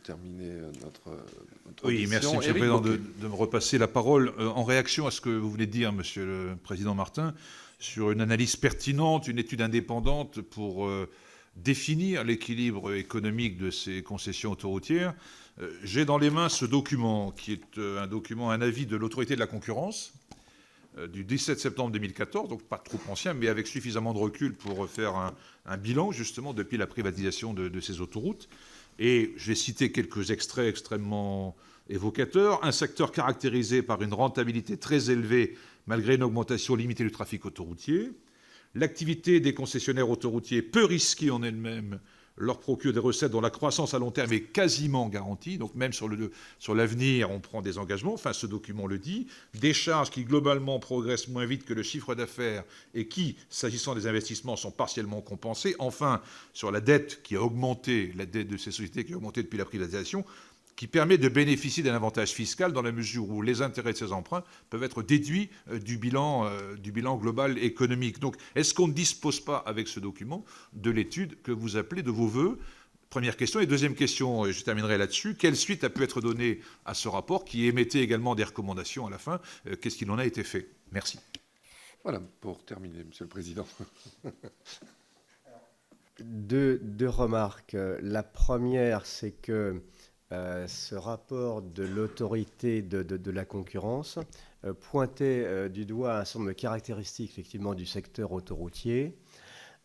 terminer notre Oui, audition. merci, Monsieur le Président, de me repasser la parole. En réaction à ce que vous venez de dire, Monsieur le Président Martin, sur une analyse pertinente, une étude indépendante pour définir l'équilibre économique de ces concessions autoroutières, j'ai dans les mains ce document, qui est un avis de l'autorité de la concurrence, du 17 septembre 2014, donc pas trop ancien, mais avec suffisamment de recul pour faire un bilan, justement, depuis la privatisation de ces autoroutes. Et je vais citer quelques extraits extrêmement évocateurs. Un secteur caractérisé par une rentabilité très élevée, malgré une augmentation limitée du trafic autoroutier. L'activité des concessionnaires autoroutiers, peu risquée en elle-même, leur procure des recettes dont la croissance à long terme est quasiment garantie. Donc même sur l'avenir, on prend des engagements. Enfin, ce document le dit. Des charges qui, globalement, progressent moins vite que le chiffre d'affaires et qui, s'agissant des investissements, sont partiellement compensées. Enfin, sur la dette qui a augmenté, la dette de ces sociétés qui a augmenté depuis la privatisation, qui permet de bénéficier d'un avantage fiscal dans la mesure où les intérêts de ces emprunts peuvent être déduits du bilan global économique. Donc, est-ce qu'on ne dispose pas, avec ce document, de l'étude que vous appelez de vos voeux? Première question. Et deuxième question, et je terminerai là-dessus, quelle suite a pu être donnée à ce rapport qui émettait également des recommandations à la fin? Qu'est-ce qu'il en a été fait? Merci. Voilà, pour terminer, Monsieur le Président. Deux remarques. La première, c'est que ce rapport de l'autorité de la concurrence pointait du doigt un certain nombre de caractéristiques effectivement du secteur autoroutier,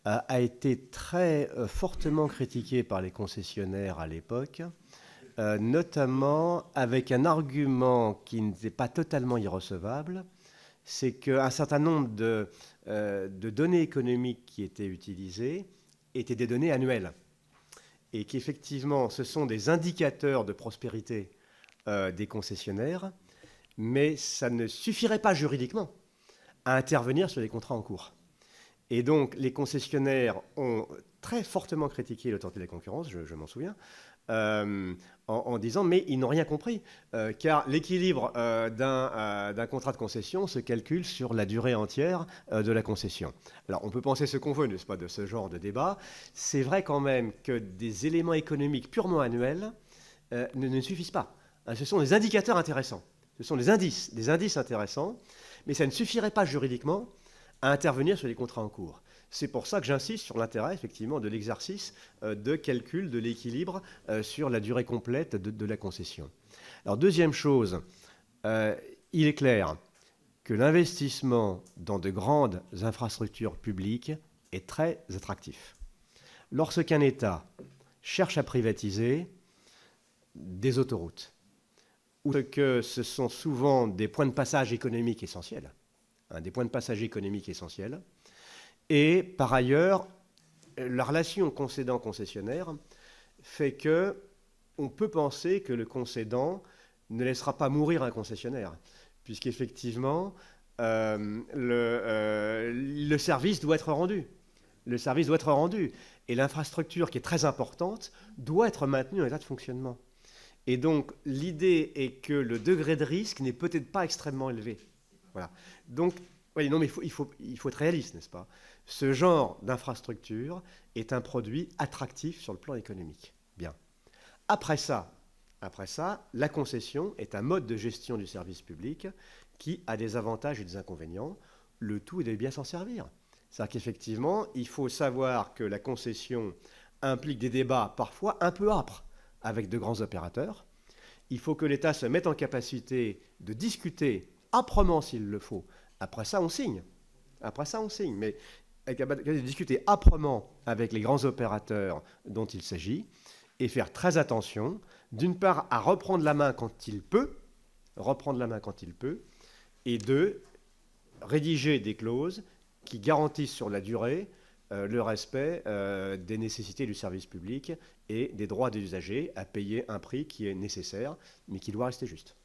a été très fortement critiqué par les concessionnaires à l'époque, notamment avec un argument qui n'était pas totalement irrecevable, c'est qu'un certain nombre de données économiques qui étaient utilisées étaient des données annuelles. Et qu'effectivement, ce sont des indicateurs de prospérité des concessionnaires, mais ça ne suffirait pas juridiquement à intervenir sur les contrats en cours. Et donc, les concessionnaires ont très fortement critiqué l'autorité de la concurrence, je m'en souviens, en disant, mais ils n'ont rien compris, car l'équilibre d'un contrat de concession se calcule sur la durée entière de la concession. Alors, on peut penser ce qu'on veut, n'est-ce pas, de ce genre de débat. C'est vrai quand même que des éléments économiques purement annuels ne suffisent pas. Ce sont des indicateurs intéressants. Ce sont des indices intéressants, mais ça ne suffirait pas juridiquement à intervenir sur les contrats en cours. C'est pour ça que j'insiste sur l'intérêt, effectivement, de l'exercice de calcul de l'équilibre sur la durée complète de la concession. Alors, deuxième chose, il est clair que l'investissement dans de grandes infrastructures publiques est très attractif. Lorsqu'un État cherche à privatiser des autoroutes, ou que ce sont souvent des points de passage économiques essentiels, et par ailleurs, la relation concédant-concessionnaire fait que on peut penser que le concédant ne laissera pas mourir un concessionnaire, puisqu'effectivement, le service doit être rendu. Le service doit être rendu. Et l'infrastructure, qui est très importante, doit être maintenue en état de fonctionnement. Et donc, l'idée est que le degré de risque n'est peut-être pas extrêmement élevé. Voilà. Donc, oui, non, mais il faut être réaliste, n'est-ce pas? Ce genre d'infrastructure est un produit attractif sur le plan économique. Bien. Après ça, la concession est un mode de gestion du service public qui a des avantages et des inconvénients. Le tout est de bien s'en servir. C'est-à-dire qu'effectivement, il faut savoir que la concession implique des débats parfois un peu âpres avec de grands opérateurs. Il faut que l'État se mette en capacité de discuter âprement s'il le faut. Après ça, on signe. Mais discuter âprement avec les grands opérateurs dont il s'agit et faire très attention, d'une part, à reprendre la main quand il peut, et deux, rédiger des clauses qui garantissent sur la durée le respect des nécessités du service public et des droits des usagers à payer un prix qui est nécessaire, mais qui doit rester juste.